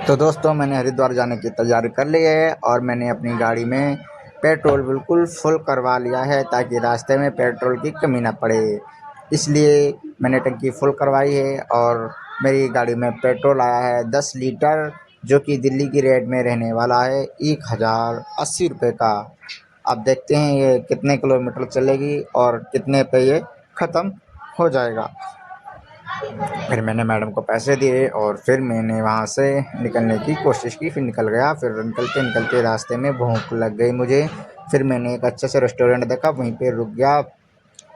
तो दोस्तों मैंने हरिद्वार जाने की तैयारी कर ली है और मैंने अपनी गाड़ी में पेट्रोल बिल्कुल फुल करवा लिया है ताकि रास्ते में पेट्रोल की कमी ना पड़े। इसलिए मैंने टंकी फुल करवाई है और मेरी गाड़ी में पेट्रोल आया है 10 लीटर, जो कि दिल्ली की रेट में रहने वाला है 1080 रुपये का। अब देखते हैं ये कितने किलोमीटर चलेगी और कितने पे ये ख़त्म हो जाएगा। फिर मैंने मैडम को पैसे दिए और फिर मैंने वहाँ से निकलने की कोशिश की, फिर निकल गया। फिर निकलते निकलते रास्ते में भूख लग गई मुझे। फिर मैंने एक अच्छे से रेस्टोरेंट देखा, वहीं पे रुक गया।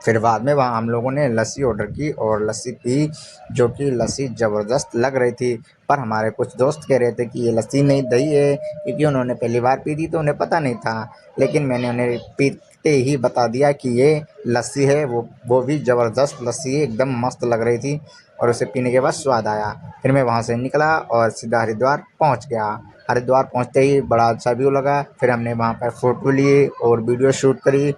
फिर बाद में वहाँ हम लोगों ने लस्सी ऑर्डर की और लस्सी पी, जो कि लस्सी ज़बरदस्त लग रही थी। पर हमारे कुछ दोस्त कह रहे थे कि ये लस्सी नहीं दही है, क्योंकि उन्होंने पहली बार पी थी तो उन्हें पता नहीं था। लेकिन मैंने उन्हें पीते ही बता दिया कि ये लस्सी है, वो भी ज़बरदस्त लस्सी है, एकदम मस्त लग रही थी और उसे पीने के बाद स्वाद आया। फिर मैं वहाँ से निकला और सीधा हरिद्वार पहुँच गया। हरिद्वार पहुँचते ही बड़ा अच्छा व्यू लगा। फिर हमने वहाँ पर फ़ोटो लिए और वीडियो शूट करी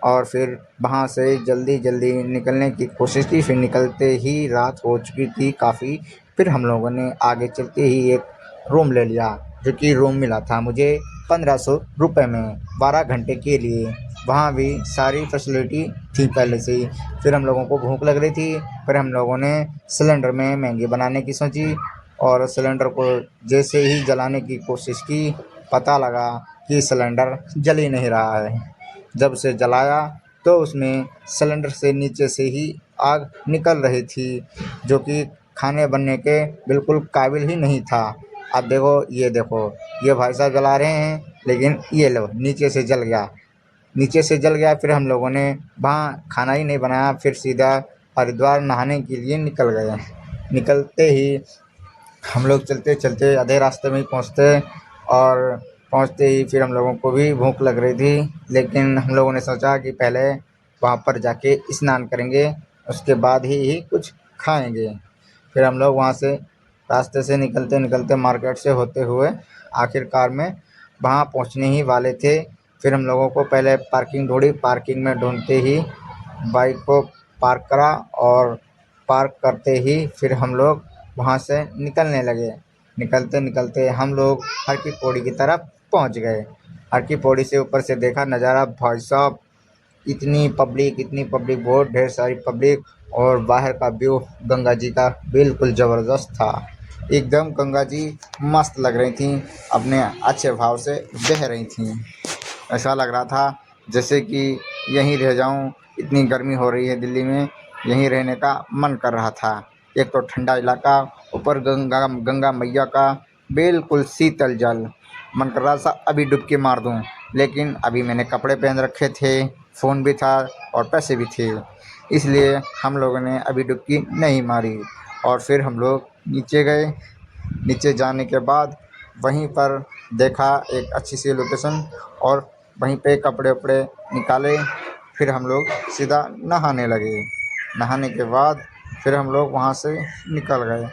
और फिर वहाँ से जल्दी जल्दी निकलने की कोशिश की। फिर निकलते ही रात हो चुकी थी काफ़ी। फिर हम लोगों ने आगे चलते ही एक रूम ले लिया, जो कि रूम मिला था मुझे 1500 रुपये में 12 घंटे के लिए। वहाँ भी सारी फैसिलिटी थी पहले से ही। फिर हम लोगों को भूख लग रही थी। फिर हम लोगों ने सिलेंडर में मैगी बनाने की सोची और सिलेंडर को जैसे ही जलाने की कोशिश की, पता लगा कि सिलेंडर जल ही नहीं रहा है। जब उसे जलाया तो उसमें सिलेंडर से नीचे से ही आग निकल रही थी, जो कि खाने बनने के बिल्कुल काबिल ही नहीं था। अब देखो, ये भाई साहब जला रहे हैं, लेकिन ये लो नीचे से जल गया। फिर हम लोगों ने वहाँ खाना ही नहीं बनाया, फिर सीधा हरिद्वार नहाने के लिए निकल गए। निकलते ही हम लोग चलते चलते आधे रास्ते में ही पहुँचते और पहुँचते ही फिर हम लोगों को भी भूख लग रही थी। लेकिन हम लोगों ने सोचा कि पहले वहाँ पर जाके स्नान करेंगे, उसके बाद ही कुछ खाएंगे। फिर हम लोग वहाँ से रास्ते से निकलते निकलते मार्केट से होते हुए आखिरकार में वहाँ पहुँचने ही वाले थे। फिर हम लोगों को पहले पार्किंग ढूंढी, पार्किंग में ढूंढते ही बाइक को पार्क करा और पार्क करते ही फिर हम लोग वहाँ से निकलने लगे। निकलते निकलते हम लोग हर की पौड़ी की तरफ पहुँच गए। हर की पौड़ी से ऊपर से देखा नज़ारा, भाई साहब इतनी पब्लिक, बहुत ढेर सारी पब्लिक। और बाहर का व्यू गंगा जी का बिल्कुल ज़बरदस्त था। एकदम गंगा जी मस्त लग रही थी, अपने अच्छे भाव से बह रही थी। ऐसा लग रहा था जैसे कि यहीं रह जाऊं, इतनी गर्मी हो रही है दिल्ली में, यहीं रहने का मन कर रहा था। एक तो ठंडा इलाका, ऊपर गंगा गंगा मैया का बिल्कुल शीतल जल, मन कर रहा था अभी डुबकी मार दूं। लेकिन अभी मैंने कपड़े पहन रखे थे, फ़ोन भी था और पैसे भी थे, इसलिए हम लोगों ने अभी डुबकी नहीं मारी। और फिर हम लोग नीचे गए। नीचे जाने के बाद वहीं पर देखा एक अच्छी सी लोकेशन और वहीं पे कपड़े वपड़े निकाले। फिर हम लोग सीधा नहाने लगे। नहाने के बाद फिर हम लोग वहाँ से निकल गए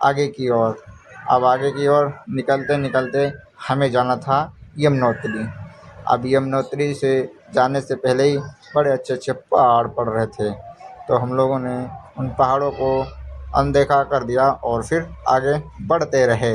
आगे की ओर। अब आगे की ओर निकलते निकलते हमें जाना था यमुनोत्री। अब यमुनोत्री से जाने से पहले ही बड़े अच्छे अच्छे पहाड़ पड़ रहे थे, तो हम लोगों ने उन पहाड़ों को अनदेखा कर दिया और फिर आगे बढ़ते रहे।